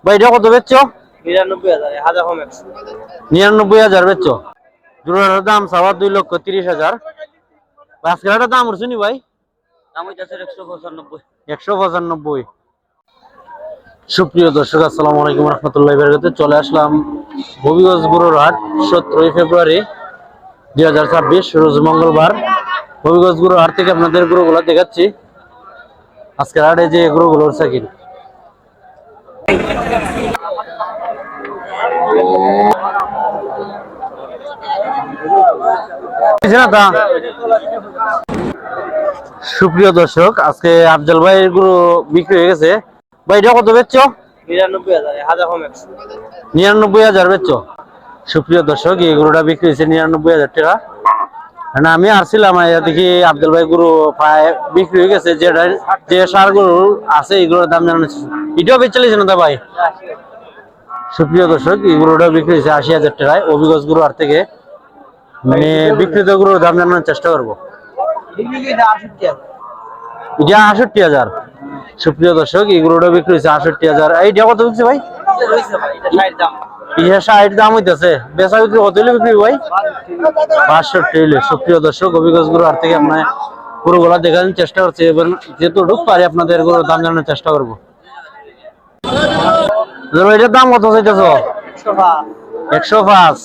ভাই এটা কত বেচছো? ৯৯,০০০ হাজার কম ৯৯,০০০ বেচছো। জোড়াটার দাম 2,30,০০০। আজকের একটা দাম উঠছে নি ভাই? দাম হইতাছে ১৯৫ 195। সুপ্রিয় দর্শক আসসালামু আলাইকুম রহমতুল্লাহি ওয়া বারাকাতুহু। চলে আসলাম হবিগঞ্জ গরুর হাট 17 ফেব্রুয়ারি 2026 রোজ মঙ্গলবার। হবিগঞ্জ গরুর হাট থেকে আপনাদের গরুগুলো দেখাচ্ছি। আজকের হাটে যে গরুগুলো উঠছে কি সুপ্রিয় দর্শক আজকে আফজাল ভাইয়ের গরু বিক্রি হয়ে গেছে। ভাই এটা কত বেচছো? ৯৯,০০০ হাজার কম ৯৯,০০০ বেচছো। সুপ্রিয় দর্শক এই গরুটা বিক্রি হয়েছে ৯৯,০০০ টাকা। না আমি আসছিলাম দেখি আফজাল ভাই গরু প্রায় বিক্রি হয়ে গেছে। যে সার গরু আছে এগুলোর দাম জানানো এটাও বেচে না ভাই। সুপ্রিয় দর্শক এই গরুটা বিক্রি হয়েছে ৮০,০০০ টাকায় অভিগঞ্জ গরু হাট থেকে। মানে বিক্রিত গরুর দাম জানানোর চেষ্টা করবো। এটা ৬৮,০০০। সুপ্রিয় দর্শক এই গরুটা বিক্রি হয়েছে ৬৮,০০০। এইটা কত বিক্রি ভাই? এটা ৬০ দাম হইতেছে। বেচা বিক্রি কত হলে বিক্রি ভাই? ৬২ হইলে। সুপ্রিয় দর্শক অভিগঞ্জ গরু হাট থেকে আপনার গরুগুলা দেখানোর চেষ্টা করছে এবং যেটুকু পারি আপনাদের গরুর দাম জানানোর চেষ্টা করবো। এটার দাম কত চাইতেছ? ১০৫।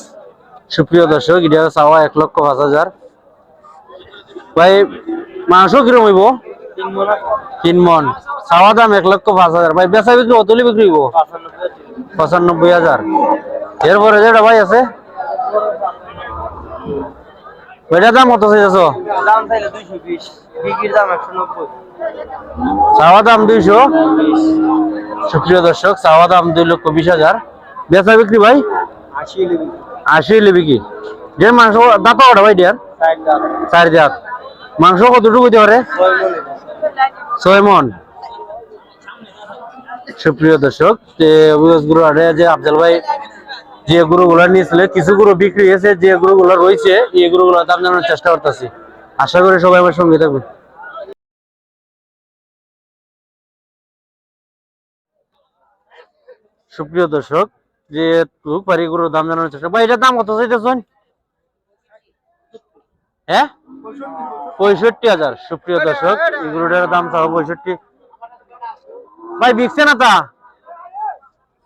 সুপ্রিয় দর্শক এটা চাওয়া ১,০৫,০০০। ভাই মাংস কিরকম হইব? ৩ মন। চাওয়া দাম ১,০৫,০০০। ভাই বেচা বিক্রি কত হলে বিক্রি হইব? ৯৫,০০০। এরপরে যেটা ভাই আছে ওইটার দাম কত চাইতেছ? চাওয়া দাম ২০০। সুপ্রিয় দর্শক চাওয়া দাম ২,২০,০০০। বেচা বিক্রি ভাই ৮০ হইলে বিক্রি। যে মাংস দাঁত কটা ভাই ডিয়ার? ৪ দাঁত। মাংস কতটুকু হইতে পারে? ৬ মন। সুপ্রিয় দর্শক যে গরু হাটে যে আফজাল ভাই যে গরুগুলা নিয়েছিল কিছু গরু বিক্রি হয়েছে, যে গরুগুলো রয়েছে এই গরুগুলোর দাম জানানোর চেষ্টা করতেছি। আশা করি সবাই আমার সঙ্গে থাকবে। সুপ্রিয় দর্শক যে পারি গরুর দাম জানানোর চেষ্টা। ভাই এটার দাম কত চাইতেছেন? হ্যাঁ ৬৫,০০০। সুপ্রিয় দর্শক এই গরুটার দাম চাও ৬৫। ভাই বিকছে না তা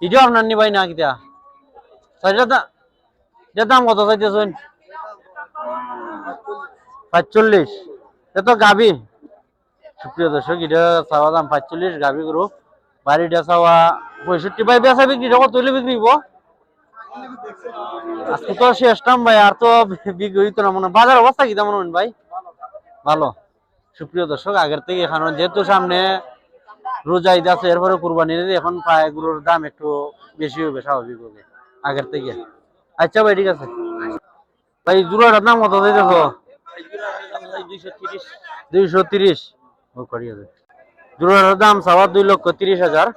এটাও আপনার নি ভাই না কিটা? এটার দাম কত চাইতেছেন? ৪৫। এত গাভী। সুপ্রিয় দর্শক এটা চাওয়া দাম ৪৫ গাভী গরু। বাড়িটা চাওয়া ৬৫। ভাই বেচা বিক্রি কত হইলে বিক্রি হইব? আজকে তো শেষ টাইম ভাই, আর তো বিক্রি হইতো না মনে। বাজার অবস্থা কি তেমন ভাই? ভালো। সুপ্রিয় দর্শক আগের থেকে এখন যেহেতু সামনে রোজা ঈদ আছে, এরপরে কুরবানির এখন প্রায় গরুর দাম একটু বেশি হবে স্বাভাবিক হবে আগের থেকে। আচ্ছা ভাই ঠিক আছে। ভাই জোড়াটার দাম কত চাইতেছ? ২৩০। জোড়াটার দাম চাওয়া ২,৩০,০০০।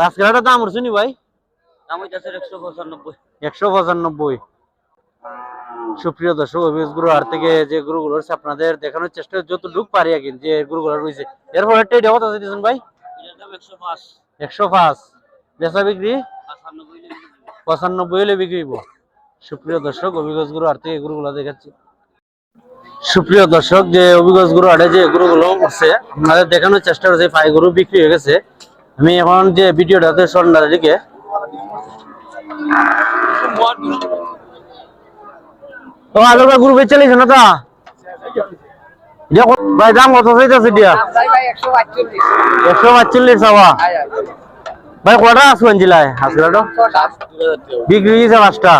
আজকের একটা দাম উঠছে নি ভাই? দাম হইতাছে ১৯৫ ১৯৫। সুপ্রিয় দর্শক অভিগঞ্জ গরু হাট থেকে যে গরুগুলো রয়েছে আপনাদের দেখানোর চেষ্টা যতটুকু পারি আর কি যে গরুগুলো রয়েছে। এরপর একটা এটা কত চাইতেছেন ভাই? ১০৫। বেচা বিক্রি ৯৫ হলে বিক্রি হইব। সুপ্রিয় দর্শক অভিগঞ্জ গরু হাট থেকে গরুগুলো দেখাচ্ছি। সুপ্রিয় দর্শক যে অভিগঞ্জ গরু হাটে যে গরুগুলো উঠছে আপনাদের দেখানোর চেষ্টা করছে। পাই গরু বিক্রি হয়ে গেছে। আমি এখন যে ভিডিওটাতে সন্ধ্যার দিকে আলোকা গরু বেচে লিছে না তা ভাই দাম কত চাইতেছে? ১৪৫ চাওয়া। ভাই কটা আসবেন জেলায় আজকে বিক্রি হয়েছে ৫টা।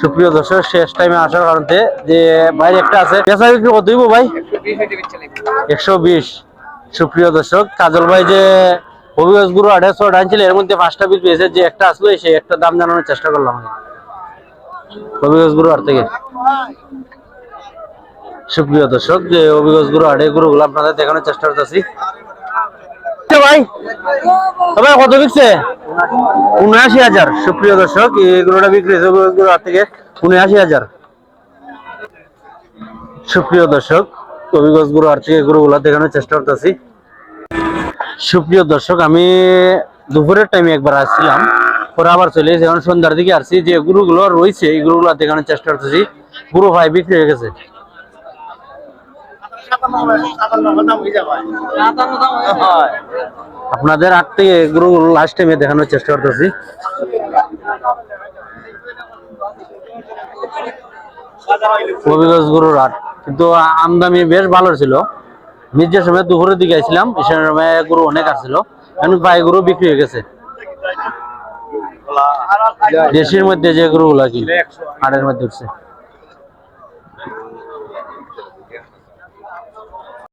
সুপ্রিয় দর্শক শেষ টাইমে আসার কারণে যে ভাই একটা আছে বেচা বিক্রি কত হইব ভাই? ১২০। সুপ্রিয় দর্শক কাজল ভাই যে হবিগঞ্জ গরু হাটে ৬টা আনছিল এর মধ্যে ৫টা বিক্রি হয়েছে। যে একটা আসলো সেই একটা দাম জানানোর চেষ্টা করলাম হবিগঞ্জ গরু হাট থেকে। সুপ্রিয় দর্শক যে হবিগঞ্জ গরু হাটে গরুগুলো আপনাদের দেখানোর চেষ্টা করতেছি। ভাই ভাই কত বিকছে? ৭৯,০০০। সুপ্রিয় দর্শক এই গরুটা বিক্রি হয়েছে হবিগঞ্জ গরু হাট থেকে ৭৯,০০০। সুপ্রিয় দর্শক হবিগঞ্জ গরু হাট থেকে গরুগুলো দেখানোর চেষ্টা করতেছি। সুপ্রিয় দর্শক আমি দুপুরের টাইমে একবার আসছিলাম, পরে আবার চলে এসে এখন সন্ধ্যার দিকে আসছি। যে গরুগুলো রয়েছে এই গরুগুলো দেখানোর চেষ্টা করতেছি। গরু ভাই বিক্রি হয়ে গেছে। আপনাদের আট থেকে গরুগুলো লাস্ট টাইমে দেখানোর চেষ্টা করতেছি। হবিগঞ্জ গরুর হাট, কিন্তু আমদামি বেশ ভালো ছিল। নিজের সময় দুপুরের দিকে আসছিলাম, এই সময় গরু অনেক আসছিল। এখন ভাই গরু বিক্রি হয়ে গেছে। দেশের মধ্যে যে গরুগুলা কি হাটের মধ্যে উঠছে।